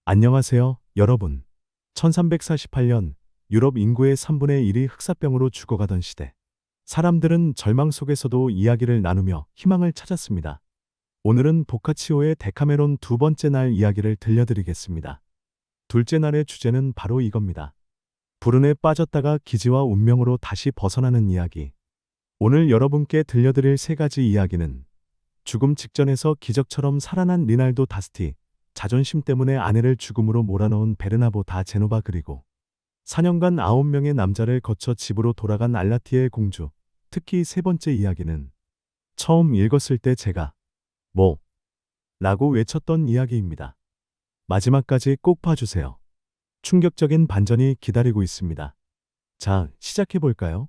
안녕하세요, 여러분. 1348년 유럽 인구의 3분의 1이 흑사병으로 죽어가던 시대. 사람들은 절망 속에서도 이야기를 나누며 희망을 찾았습니다. 오늘은 보카치오의 데카메론 두 번째 날 이야기를 들려드리겠습니다. 둘째 날의 주제는 바로 이겁니다. 불운에 빠졌다가 기지와 운명으로 다시 벗어나는 이야기. 오늘 여러분께 들려드릴 세 가지 이야기는 죽음 직전에서 기적처럼 살아난 리날도 다스티, 자존심 때문에 아내를 죽음으로 몰아넣은 베르나보 다 제노바, 그리고 4년간 9명의 남자를 거쳐 집으로 돌아간 알라티엘 공주. 특히 세 번째 이야기는 처음 읽었을 때 제가 뭐? 라고 외쳤던 이야기입니다. 마지막까지 꼭 봐주세요. 충격적인 반전이 기다리고 있습니다. 자, 시작해볼까요?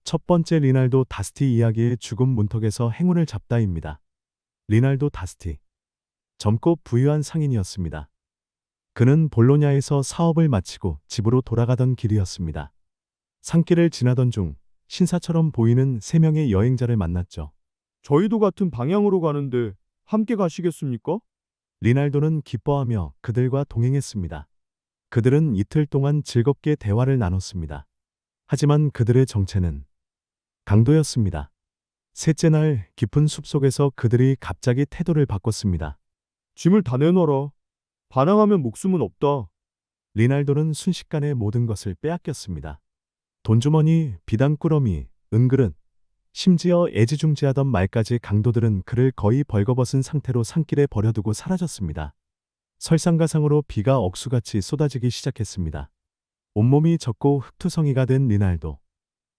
첫 번째, 리날도 다스티 이야기의 죽음 문턱에서 행운을 잡다입니다. 리날도 다스티. 젊고 부유한 상인이었습니다. 그는 볼로냐에서 사업을 마치고 집으로 돌아가던 길이었습니다. 산길을 지나던 중 신사처럼 보이는 세 명의 여행자를 만났죠. 저희도 같은 방향으로 가는데 함께 가시겠습니까? 리날도는 기뻐하며 그들과 동행했습니다. 그들은 이틀 동안 즐겁게 대화를 나눴습니다. 하지만 그들의 정체는 강도였습니다. 셋째 날 깊은 숲속에서 그들이 갑자기 태도를 바꿨습니다. 짐을 다 내놔라. 반항하면 목숨은 없다. 리날도는 순식간에 모든 것을 빼앗겼습니다. 돈주머니, 비단꾸러미, 은그릇, 심지어 애지중지하던 말까지. 강도들은 그를 거의 벌거벗은 상태로 산길에 버려두고 사라졌습니다. 설상가상으로 비가 억수같이 쏟아지기 시작했습니다. 온몸이 젖고 흙투성이가 된 리날도.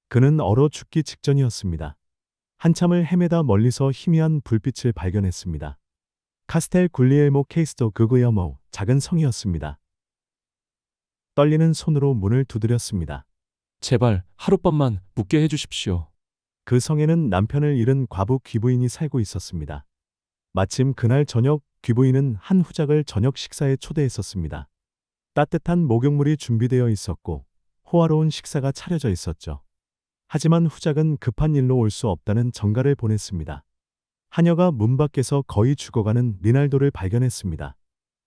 그는 얼어 죽기 직전이었습니다. 한참을 헤매다 멀리서 희미한 불빛을 발견했습니다. 카스텔 굴리엘모 케이스토 그구여모, 작은 성이었습니다. 떨리는 손으로 문을 두드렸습니다. 제발 하룻밤만 묵게 해주십시오. 그 성에는 남편을 잃은 과부 귀부인이 살고 있었습니다. 마침 그날 저녁 귀부인은 한 후작을 저녁 식사에 초대했었습니다. 따뜻한 목욕물이 준비되어 있었고 호화로운 식사가 차려져 있었죠. 하지만 후작은 급한 일로 올 수 없다는 전가를 보냈습니다. 하녀가 문 밖에서 거의 죽어가는 리날도를 발견했습니다.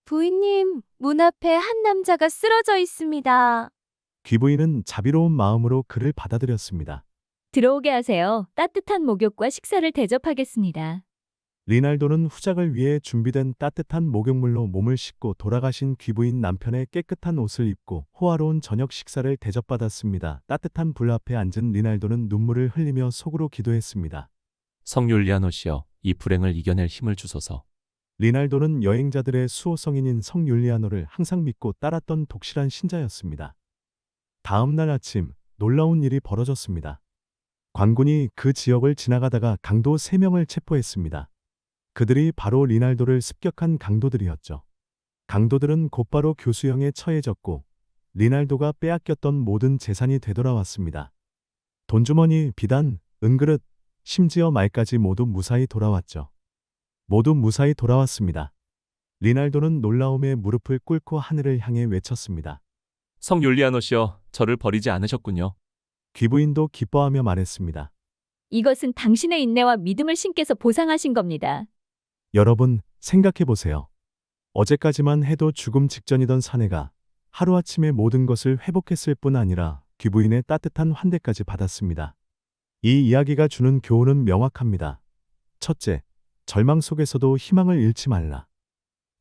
부인님, 문 앞에 한 남자가 쓰러져 있습니다. 귀부인은 자비로운 마음으로 그를 받아들였습니다. 들어오게 하세요. 따뜻한 목욕과 식사를 대접하겠습니다. 리날도는 후작을 위해 준비된 따뜻한 목욕물로 몸을 씻고 돌아가신 귀부인 남편의 깨끗한 옷을 입고 호화로운 저녁 식사를 대접받았습니다. 따뜻한 불 앞에 앉은 리날도는 눈물을 흘리며 속으로 기도했습니다. 성 율리아노시여, 이 불행을 이겨낼 힘을 주소서. 리날도는 여행자들의 수호성인인 성 율리아노를 항상 믿고 따랐던 독실한 신자였습니다. 다음 날 아침 놀라운 일이 벌어졌습니다. 관군이 그 지역을 지나가다가 강도 3명을 체포했습니다. 그들이 바로 리날도를 습격한 강도들이었죠. 강도들은 곧바로 교수형에 처해졌고 리날도가 빼앗겼던 모든 재산이 되돌아왔습니다. 돈주머니, 비단, 은그릇, 심지어 말까지 모두 무사히 돌아왔죠. 모두 무사히 돌아왔습니다. 리날도는 놀라움에 무릎을 꿇고 하늘을 향해 외쳤습니다. 성 율리아노시여, 저를 버리지 않으셨군요. 귀부인도 기뻐하며 말했습니다. 이것은 당신의 인내와 믿음을 신께서 보상하신 겁니다. 여러분, 생각해 보세요. 어제까지만 해도 죽음 직전이던 사내가 하루아침에 모든 것을 회복했을 뿐 아니라 귀부인의 따뜻한 환대까지 받았습니다. 이 이야기가 주는 교훈은 명확합니다. 첫째, 절망 속에서도 희망을 잃지 말라.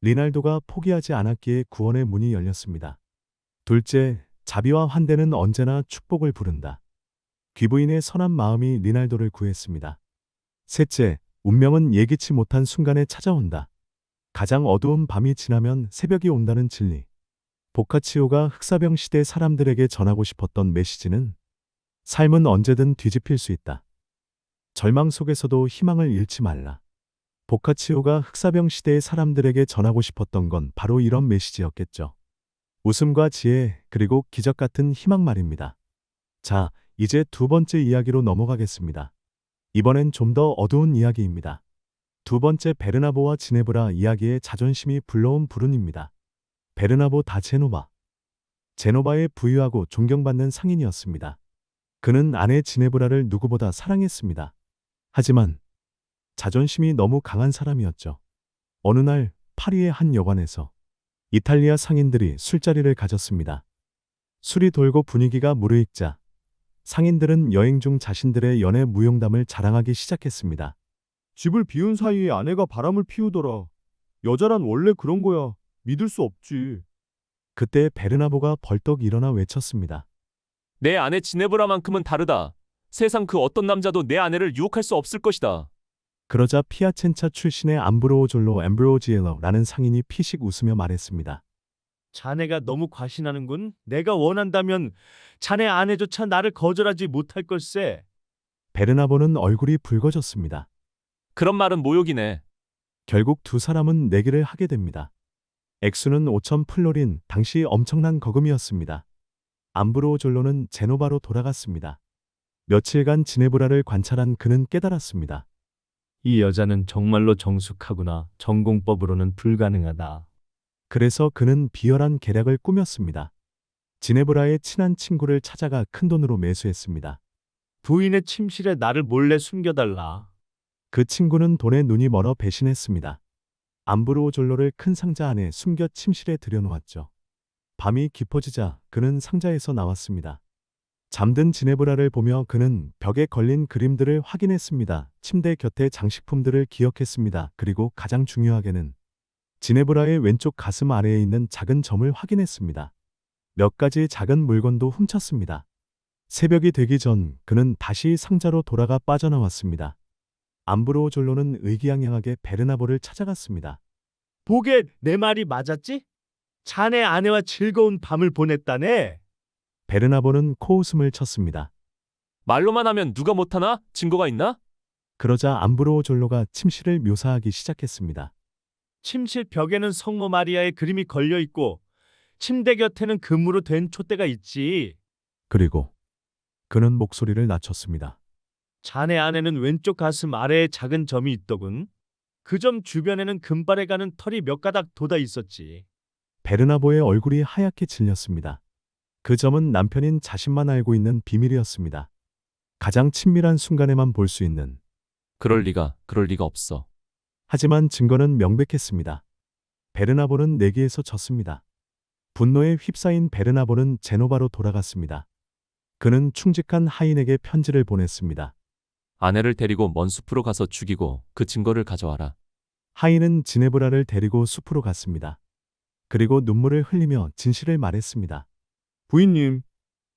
리날도가 포기하지 않았기에 구원의 문이 열렸습니다. 둘째, 자비와 환대는 언제나 축복을 부른다. 귀부인의 선한 마음이 리날도를 구했습니다. 셋째, 운명은 예기치 못한 순간에 찾아온다. 가장 어두운 밤이 지나면 새벽이 온다는 진리. 보카치오가 흑사병 시대 사람들에게 전하고 싶었던 메시지는 삶은 언제든 뒤집힐 수 있다. 절망 속에서도 희망을 잃지 말라. 보카치오가 흑사병 시대의 사람들에게 전하고 싶었던 건 바로 이런 메시지였겠죠. 웃음과 지혜, 그리고 기적 같은 희망 말입니다. 자, 이제 두 번째 이야기로 넘어가겠습니다. 이번엔 좀 더 어두운 이야기입니다. 두 번째, 베르나보와 지네브라 이야기의 자존심이 불러온 불운입니다. 베르나보 다 제노바. 제노바의 부유하고 존경받는 상인이었습니다. 그는 아내 지네브라를 누구보다 사랑했습니다. 하지만 자존심이 너무 강한 사람이었죠. 어느 날 파리의 한 여관에서 이탈리아 상인들이 술자리를 가졌습니다. 술이 돌고 분위기가 무르익자 상인들은 여행 중 자신들의 연애 무용담을 자랑하기 시작했습니다. 집을 비운 사이에 아내가 바람을 피우더라. 여자란 원래 그런 거야. 믿을 수 없지. 그때 베르나보가 벌떡 일어나 외쳤습니다. 내 아내 지네브라만큼은 다르다. 세상 그 어떤 남자도 내 아내를 유혹할 수 없을 것이다. 그러자 피아첸차 출신의 암브로오졸로 엠브로지엘로라는 상인이 피식 웃으며 말했습니다. 자네가 너무 과신하는군. 내가 원한다면 자네 아내조차 나를 거절하지 못할 걸세. 베르나보는 얼굴이 붉어졌습니다. 그런 말은 모욕이네. 결국 두 사람은 내기를 하게 됩니다. 액수는 5천 플로린, 당시 엄청난 거금이었습니다. 암브로오졸로는 제노바로 돌아갔습니다. 며칠간 지네브라를 관찰한 그는 깨달았습니다. 이 여자는 정말로 정숙하구나. 전공법으로는 불가능하다. 그래서 그는 비열한 계략을 꾸몄습니다. 지네브라의 친한 친구를 찾아가 큰돈으로 매수했습니다. 부인의 침실에 나를 몰래 숨겨달라. 그 친구는 돈에 눈이 멀어 배신했습니다. 암브로오졸로를 큰 상자 안에 숨겨 침실에 들여놓았죠. 밤이 깊어지자 그는 상자에서 나왔습니다. 잠든 지네브라를 보며 그는 벽에 걸린 그림들을 확인했습니다. 침대 곁에 장식품들을 기억했습니다. 그리고 가장 중요하게는 지네브라의 왼쪽 가슴 아래에 있는 작은 점을 확인했습니다. 몇 가지 작은 물건도 훔쳤습니다. 새벽이 되기 전 그는 다시 상자로 돌아가 빠져나왔습니다. 암브로오졸로는 의기양양하게 베르나보를 찾아갔습니다. 보게 내 말이 맞았지? 자네 아내와 즐거운 밤을 보냈다네. 베르나보는 코웃음을 쳤습니다. 말로만 하면 누가 못하나? 증거가 있나? 그러자 암브로오졸로가 침실을 묘사하기 시작했습니다. 침실 벽에는 성모 마리아의 그림이 걸려 있고 침대 곁에는 금으로 된 촛대가 있지. 그리고 그는 목소리를 낮췄습니다. 자네 아내는 왼쪽 가슴 아래에 작은 점이 있더군. 그 점 주변에는 금발에 가는 털이 몇 가닥 돋아 있었지. 베르나보의 얼굴이 하얗게 질렸습니다. 그 점은 남편인 자신만 알고 있는 비밀이었습니다. 가장 친밀한 순간에만 볼 수 있는. 그럴 리가 없어. 하지만 증거는 명백했습니다. 베르나보는 내기에서 졌습니다. 분노에 휩싸인 베르나보는 제노바로 돌아갔습니다. 그는 충직한 하인에게 편지를 보냈습니다. 아내를 데리고 먼 숲으로 가서 죽이고 그 증거를 가져와라. 하인은 지네브라를 데리고 숲으로 갔습니다. 그리고 눈물을 흘리며 진실을 말했습니다. 부인님,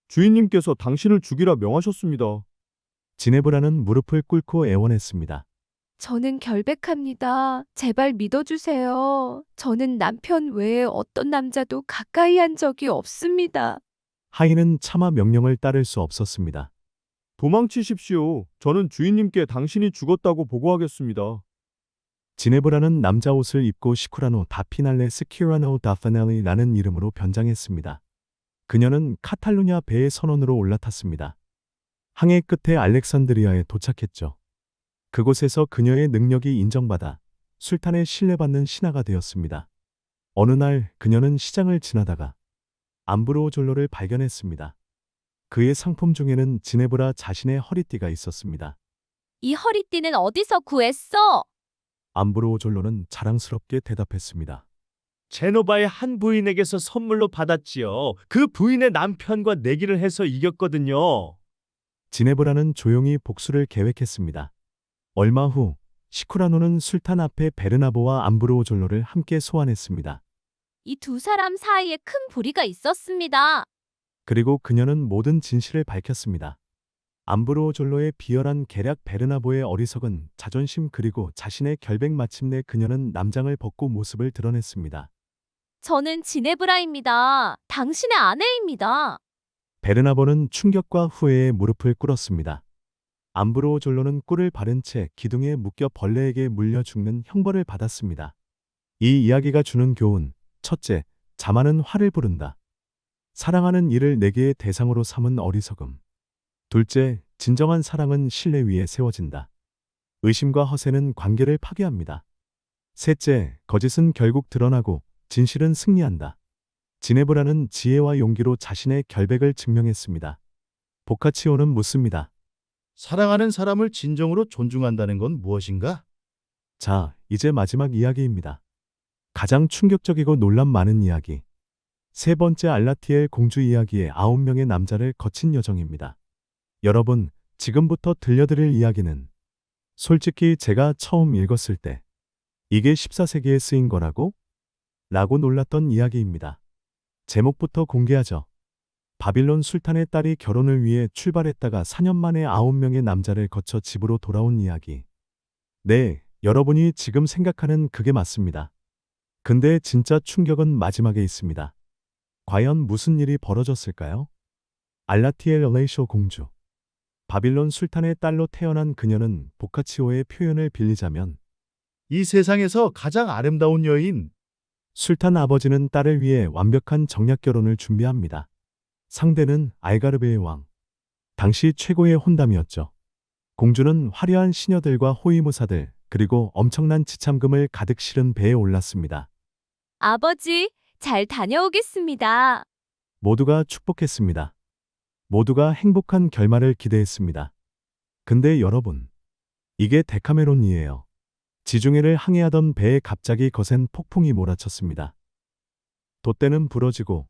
주인님께서 당신을 죽이라 명하셨습니다. 지네브라는 무릎을 꿇고 애원했습니다. 저는 결백합니다. 제발 믿어주세요. 저는 남편 외에 어떤 남자도 가까이 한 적이 없습니다. 하인은 차마 명령을 따를 수 없었습니다. 도망치십시오. 저는 주인님께 당신이 죽었다고 보고하겠습니다. 지네브라는 남자 옷을 입고 시쿠라노 다피날레 스키라노 다파넬리라는 이름으로 변장했습니다. 그녀는 카탈루냐 배의 선원으로 올라탔습니다. 항해 끝에 알렉산드리아에 도착했죠. 그곳에서 그녀의 능력이 인정받아 술탄에 신뢰받는 신하가 되었습니다. 어느 날 그녀는 시장을 지나다가 암브로오졸로를 발견했습니다. 그의 상품 중에는 지네브라 자신의 허리띠가 있었습니다. 이 허리띠는 어디서 구했어? 암브로오졸로는 자랑스럽게 대답했습니다. 제노바의 한 부인에게서 선물로 받았지요. 그 부인의 남편과 내기를 해서 이겼거든요. 지네브라는 조용히 복수를 계획했습니다. 얼마 후 시쿠라노는 술탄 앞에 베르나보와 암브로오졸로를 함께 소환했습니다. 이 두 사람 사이에 큰 불의가 있었습니다. 그리고 그녀는 모든 진실을 밝혔습니다. 암브로오졸로의 비열한 계략, 베르나보의 어리석은 자존심, 그리고 자신의 결백. 마침내 그녀는 남장을 벗고 모습을 드러냈습니다. 저는 지네브라입니다. 당신의 아내입니다. 베르나보는 충격과 후회에 무릎을 꿇었습니다. 암브로오졸로는 꿀을 바른 채 기둥에 묶여 벌레에게 물려 죽는 형벌을 받았습니다. 이 이야기가 주는 교훈: 첫째, 자만은 화를 부른다. 사랑하는 이를 내게의 대상으로 삼은 어리석음. 둘째, 진정한 사랑은 신뢰 위에 세워진다. 의심과 허세는 관계를 파괴합니다. 셋째, 거짓은 결국 드러나고 진실은 승리한다. 지네브라는 지혜와 용기로 자신의 결백을 증명했습니다. 보카치오는 묻습니다. 사랑하는 사람을 진정으로 존중한다는 건 무엇인가? 자, 이제 마지막 이야기입니다. 가장 충격적이고 논란 많은 이야기. 세 번째 알라티엘 공주 이야기의 9명의 남자를 거친 여정입니다. 여러분, 지금부터 들려드릴 이야기는 솔직히 제가 처음 읽었을 때 이게 14세기에 쓰인 거라고? 라고 놀랐던 이야기입니다. 제목부터 공개하죠. 바빌론 술탄의 딸이 결혼을 위해 출발했다가 4년 만에 9명의 남자를 거쳐 집으로 돌아온 이야기. 네, 여러분이 지금 생각하는 그게 맞습니다. 근데 진짜 충격은 마지막에 있습니다. 과연 무슨 일이 벌어졌을까요? 알라티엘 엘레이쇼 공주. 바빌론 술탄의 딸로 태어난 그녀는 보카치오의 표현을 빌리자면 이 세상에서 가장 아름다운 여인. 술탄 아버지는 딸을 위해 완벽한 정략 결혼을 준비합니다. 상대는 알가르베의 왕. 당시 최고의 혼담이었죠. 공주는 화려한 시녀들과 호위무사들, 그리고 엄청난 지참금을 가득 실은 배에 올랐습니다. 아버지, 잘 다녀오겠습니다. 모두가 축복했습니다. 모두가 행복한 결말을 기대했습니다. 근데 여러분, 이게 데카메론이에요. 지중해를 항해하던 배에 갑자기 거센 폭풍이 몰아쳤습니다. 돛대는 부러지고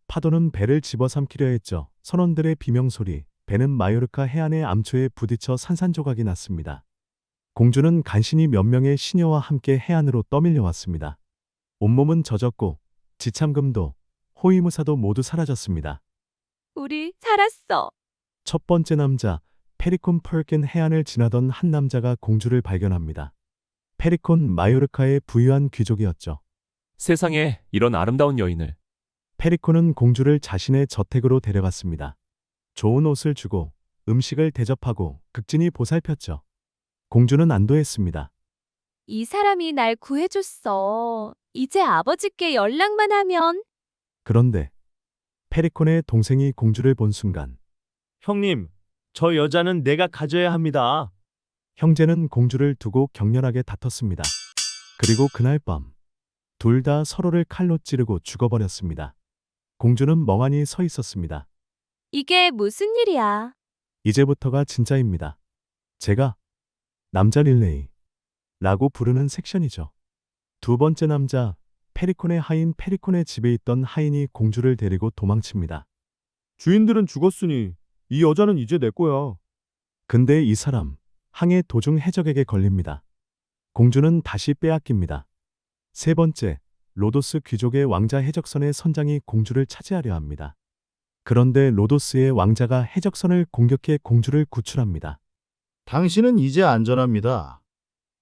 파도는 배를 집어삼키려 했죠. 선원들의 비명소리, 배는 마요르카 해안의 암초에 부딪혀 산산조각이 났습니다. 공주는 간신히 몇 명의 시녀와 함께 해안으로 떠밀려 왔습니다. 온몸은 젖었고 지참금도 호위무사도 모두 사라졌습니다. 우리 살았어. 첫 번째 남자, 페리콘 펄킨. 해안을 지나던 한 남자가 공주를 발견합니다. 페리콘 마요르카의 부유한 귀족이었죠. 세상에 이런 아름다운 여인을. 페리콘은 공주를 자신의 저택으로 데려갔습니다. 좋은 옷을 주고 음식을 대접하고 극진히 보살폈죠. 공주는 안도했습니다. 이 사람이 날 구해줬어. 이제 아버지께 연락만 하면. 그런데 페리콘의 동생이 공주를 본 순간 형님, 저 여자는 내가 가져야 합니다. 형제는 공주를 두고 격렬하게 다퉜습니다. 그리고 그날 밤 둘 다 서로를 칼로 찌르고 죽어버렸습니다. 공주는 멍하니 서 있었습니다. 이게 무슨 일이야? 이제부터가 진짜입니다. 제가 남자 릴레이 라고 부르는 섹션이죠. 두 번째 남자, 페리콘의 하인. 페리콘의 집에 있던 하인이 공주를 데리고 도망칩니다. 주인들은 죽었으니 이 여자는 이제 내 거야. 근데 이 사람 항해 도중 해적에게 걸립니다. 공주는 다시 빼앗깁니다. 세 번째, 로도스 귀족의 왕자 해적선의 선장이 공주를 차지하려 합니다. 그런데 로도스의 왕자가 해적선을 공격해 공주를 구출합니다. 당신은 이제 안전합니다.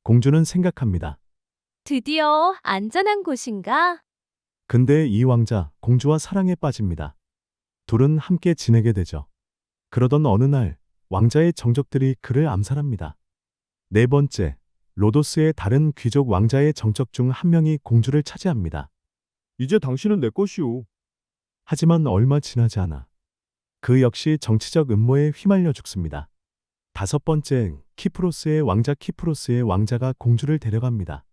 공주는 생각합니다. 드디어 안전한 곳인가? 근데 이 왕자, 공주와 사랑에 빠집니다. 둘은 함께 지내게 되죠. 그러던 어느 날 왕자의 정적들이 그를 암살합니다. 네 번째, 로도스의 다른 귀족 왕자의 정적 중 한 명이 공주를 차지합니다. 이제 당신은 내 것이오. 하지만 얼마 지나지 않아 그 역시 정치적 음모에 휘말려 죽습니다. 다섯 번째, 키프로스의 왕자. 키프로스의 왕자가 공주를 데려갑니다.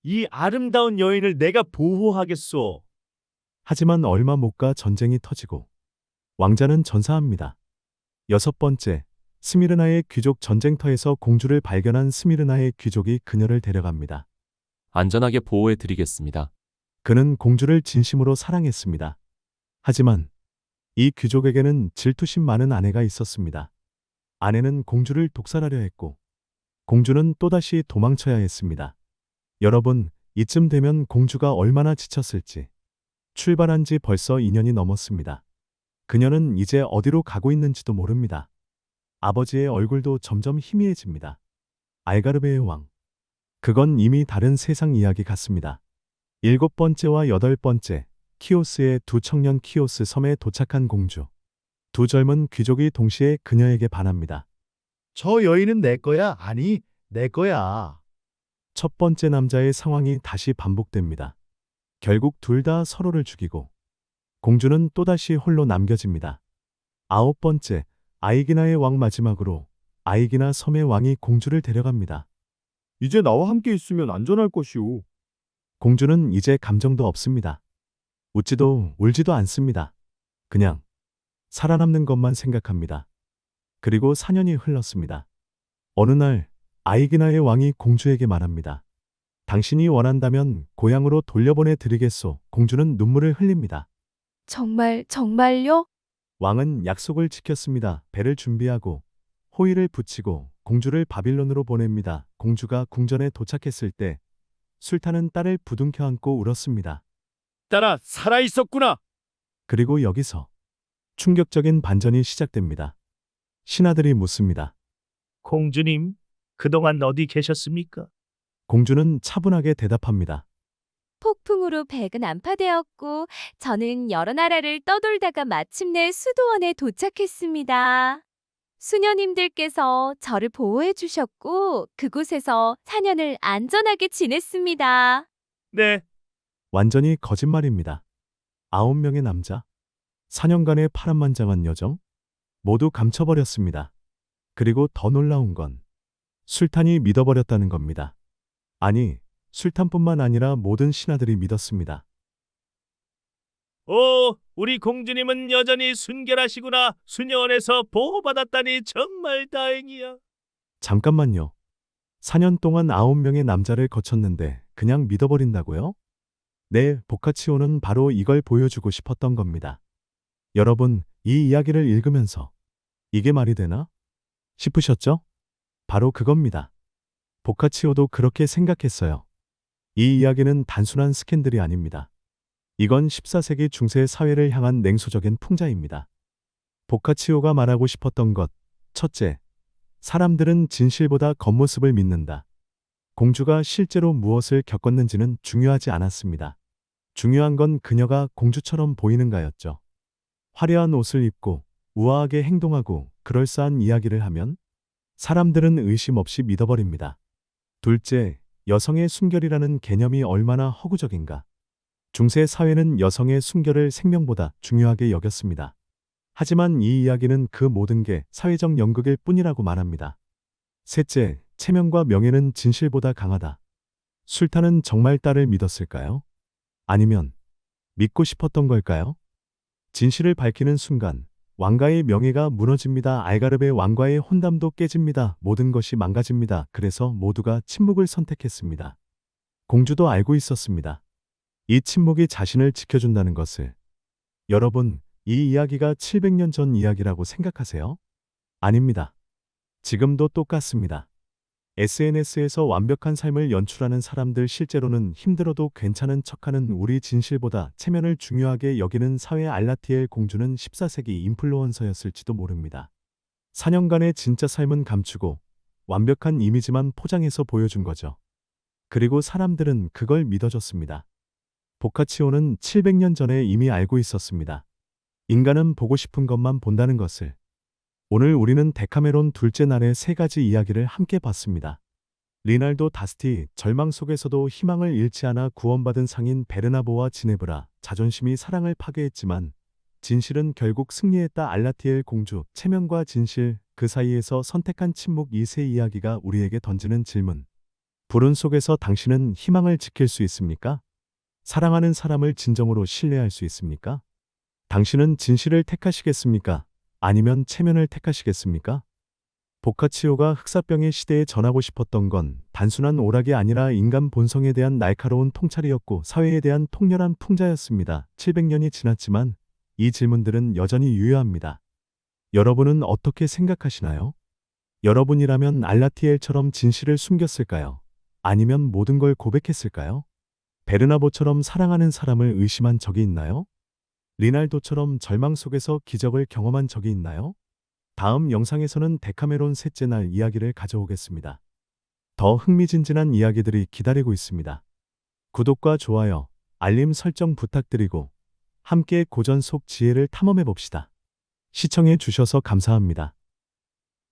이 아름다운 여인을 내가 보호하겠소. 하지만 얼마 못 가 전쟁이 터지고 왕자는 전사합니다. 여섯 번째, 스미르나의 귀족. 전쟁터에서 공주를 발견한 스미르나의 귀족이 그녀를 데려갑니다. 안전하게 보호해 드리겠습니다. 그는 공주를 진심으로 사랑했습니다. 하지만 이 귀족에게는 질투심 많은 아내가 있었습니다. 아내는 공주를 독살하려 했고 공주는 또다시 도망쳐야 했습니다. 여러분, 이쯤 되면 공주가 얼마나 지쳤을지. 출발한 지 벌써 2년이 넘었습니다. 그녀는 이제 어디로 가고 있는지도 모릅니다. 아버지의 얼굴도 점점 희미해집니다. 알가르베의 왕. 그건 이미 다른 세상 이야기 같습니다. 일곱 번째와 여덟 번째, 키오스의 두 청년. 키오스 섬에 도착한 공주. 두 젊은 귀족이 동시에 그녀에게 반합니다. 저 여인은 내 거야. 아니, 내 거야. 첫 번째 남자의 상황이 다시 반복됩니다. 결국 둘 다 서로를 죽이고 공주는 또다시 홀로 남겨집니다. 아홉 번째, 아이기나의 왕. 마지막으로 아이기나 섬의 왕이 공주를 데려갑니다. 이제 나와 함께 있으면 안전할 것이오. 공주는 이제 감정도 없습니다. 웃지도 울지도 않습니다. 그냥 살아남는 것만 생각합니다. 그리고 4년이 흘렀습니다. 어느 날 아이기나의 왕이 공주에게 말합니다. 당신이 원한다면 고향으로 돌려보내 드리겠소. 공주는 눈물을 흘립니다. 정말요? 왕은 약속을 지켰습니다. 배를 준비하고 호의를 붙이고 공주를 바빌론으로 보냅니다. 공주가 궁전에 도착했을 때 술탄은 딸을 부둥켜 안고 울었습니다. 딸아, 살아 있었구나. 그리고 여기서 충격적인 반전이 시작됩니다. 신하들이 묻습니다. 공주님, 그동안 어디 계셨습니까? 공주는 차분하게 대답합니다. 폭풍으로 배가 난파되었고 저는 여러 나라를 떠돌다가 마침내 수도원에 도착했습니다. 수녀님들께서 저를 보호해 주셨고 그곳에서 4년을 안전하게 지냈습니다. 네, 완전히 거짓말입니다. 9명의 남자, 4년간의 파란만장한 여정, 모두 감춰버렸습니다. 그리고 더 놀라운 건 술탄이 믿어버렸다는 겁니다. 아니, 술탄뿐만 아니라 모든 신하들이 믿었습니다. 오, 우리 공주님은 여전히 순결하시구나. 수녀원에서 보호받았다니 정말 다행이야. 잠깐만요. 4년 동안 9명의 남자를 거쳤는데 그냥 믿어버린다고요? 네, 보카치오는 바로 이걸 보여주고 싶었던 겁니다. 여러분, 이 이야기를 읽으면서 이게 말이 되나? 싶으셨죠? 바로 그겁니다. 보카치오도 그렇게 생각했어요. 이 이야기는 단순한 스캔들이 아닙니다. 이건 14세기 중세 사회를 향한 냉소적인 풍자입니다. 보카치오가 말하고 싶었던 것, 첫째, 사람들은 진실보다 겉모습을 믿는다. 공주가 실제로 무엇을 겪었는지는 중요하지 않았습니다. 중요한 건 그녀가 공주처럼 보이는가였죠. 화려한 옷을 입고 우아하게 행동하고 그럴싸한 이야기를 하면 사람들은 의심 없이 믿어버립니다. 둘째, 여성의 순결이라는 개념이 얼마나 허구적인가. 중세 사회는 여성의 순결을 생명보다 중요하게 여겼습니다. 하지만 이 이야기는 그 모든 게 사회적 연극일 뿐이라고 말합니다. 셋째, 체면과 명예는 진실보다 강하다. 술탄은 정말 딸을 믿었을까요? 아니면 믿고 싶었던 걸까요? 진실을 밝히는 순간 왕가의 명예가 무너집니다. 알가르베 왕과의 혼담도 깨집니다. 모든 것이 망가집니다. 그래서 모두가 침묵을 선택했습니다. 공주도 알고 있었습니다. 이 침묵이 자신을 지켜준다는 것을. 여러분, 이 이야기가 700년 전 이야기라고 생각하세요? 아닙니다. 지금도 똑같습니다. SNS에서 완벽한 삶을 연출하는 사람들, 실제로는 힘들어도 괜찮은 척하는 우리, 진실보다 체면을 중요하게 여기는 사회. 알라티엘 공주는 14세기 인플루언서였을지도 모릅니다. 4년간의 진짜 삶은 감추고 완벽한 이미지만 포장해서 보여준 거죠. 그리고 사람들은 그걸 믿어줬습니다. 보카치오는 700년 전에 이미 알고 있었습니다. 인간은 보고 싶은 것만 본다는 것을. 오늘 우리는 데카메론 둘째 날의 3가지 이야기를 함께 봤습니다. 리날도 다스티, 절망 속에서도 희망을 잃지 않아 구원받은 상인 베르나보와 지네브라, 자존심이 사랑을 파괴했지만 진실은 결국 승리했다. 알라티엘 공주, 체면과 진실, 그 사이에서 선택한 침묵. 이 세 이야기가 우리에게 던지는 질문. 불운 속에서 당신은 희망을 지킬 수 있습니까? 사랑하는 사람을 진정으로 신뢰할 수 있습니까? 당신은 진실을 택하시겠습니까? 아니면 체면을 택하시겠습니까? 보카치오가 흑사병의 시대에 전하고 싶었던 건 단순한 오락이 아니라 인간 본성에 대한 날카로운 통찰이었고 사회에 대한 통렬한 풍자였습니다. 700년이 지났지만 이 질문들은 여전히 유효합니다. 여러분은 어떻게 생각하시나요? 여러분이라면 알라티엘처럼 진실을 숨겼을까요? 아니면 모든 걸 고백했을까요? 베르나보처럼 사랑하는 사람을 의심한 적이 있나요? 리날도처럼 절망 속에서 기적을 경험한 적이 있나요? 다음 영상에서는 데카메론 셋째 날 이야기를 가져오겠습니다. 더 흥미진진한 이야기들이 기다리고 있습니다. 구독과 좋아요, 알림 설정 부탁드리고 함께 고전 속 지혜를 탐험해 봅시다. 시청해 주셔서 감사합니다.